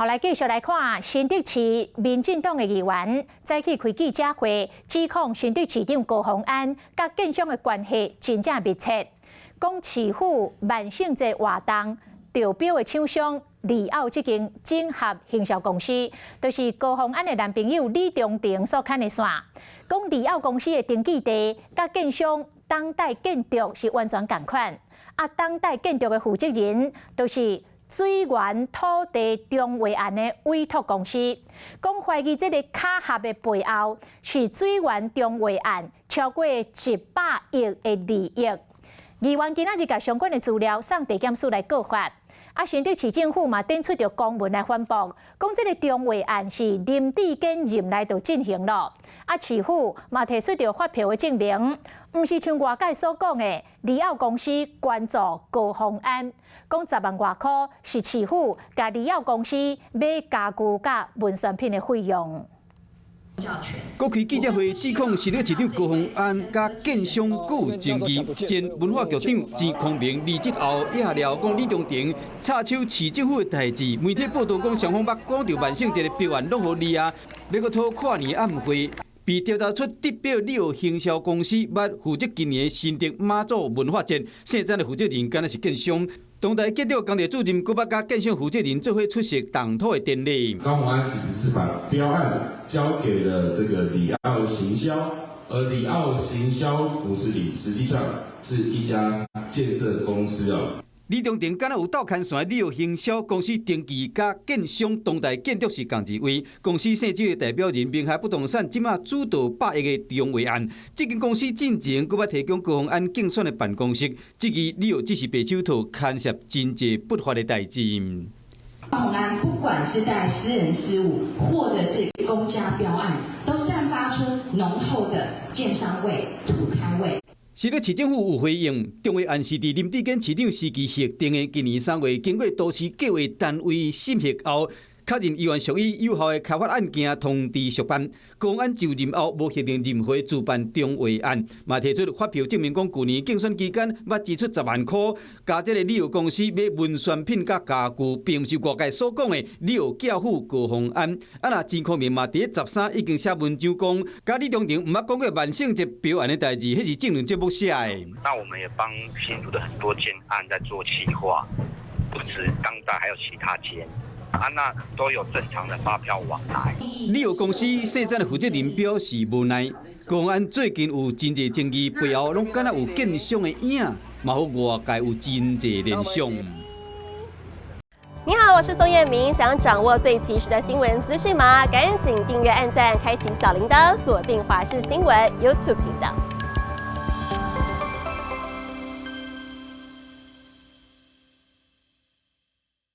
后来继续来看新竹市民进党的议员早起开记者会，指控新竹市长高虹安甲建商的关系真正密切，讲市府万圣节活动招标的厂商利奥这间整合行销公司，就是高虹安的男朋友李中庭所牵的线，讲利奥公司的登记地甲建商当代建筑是完全同款，当代建筑的负责人都是水源土地中维案的委托公司，讲怀疑这个卡合的背后是水源中维案超过100亿的利益。议员今仔日甲相关的资料送地检署来告发。新竹市政府嘛展出着公文来反驳，讲这个中维案是林志坚任内就进行了。市府嘛提出着发票的证明，毋是像外界所讲的利奥公司关注高虹安，讲10万外块是市府甲利奥公司买家具甲文宣品的费用。国开记者会指控新竹市长高虹安甲建商有争议，前文化局长钱康明离职后，也料讲李中庭插手市政府的代志。媒体报道讲，双方捌讲到万圣节的标案拢互利啊，要搁讨跨年暗会。被调查出代表利奥行销公司捌负责今年的新竹妈祖文化节，现在的负责人敢若是建商。东台建筑工地主任佫捌甲建商负责人做伙出席动土的典礼。高虹安其实是把标案交给了这个里奥行销，而里奥行销不是实际上是一家建设公司哦。李中庭敢若有倒牵线，利奥行销公司登记甲建商东台建筑是共一位。公司姓周的代表人明海不动产即马主导100亿的中维案。这间公司进前佫捌提供高虹安竞选的办公室，至于利奥只是白手套牵涉真济不法的代志。高虹安不管是在私人事务或者是公家标案，都散发出浓厚的建商味、土开味。新竹市政府有回应，中维案是伫林志坚市长时期核定的，今年3月经过都市计划单位审核后，确认议员属于有效的开发案件通知续办。高虹安就任后无核定任何主办中维案，嘛提出发票证明讲，去年竞选期间捌支出10万块，加这个利奥公司买文宣品甲家具，并不是外界所讲的利奥教父高虹安。若钱康明嘛，伫13已经写文章讲，甲李中庭毋捌讲过万圣节标案的代志，迄是政论节目写的。那我们也帮新竹的很多建案在做企划，不止当代，还有其他间。那都有正常的发票往来。利奥公司设站的负责人表示无奈，高虹安最近有真济争议，背后拢敢若有建商的影，嘛互外界有真济联想。你好，我是宋彦明，想掌握最及时的新闻资讯吗？赶紧订阅、按赞、开启小铃铛，锁定华视新闻 YouTube 频道。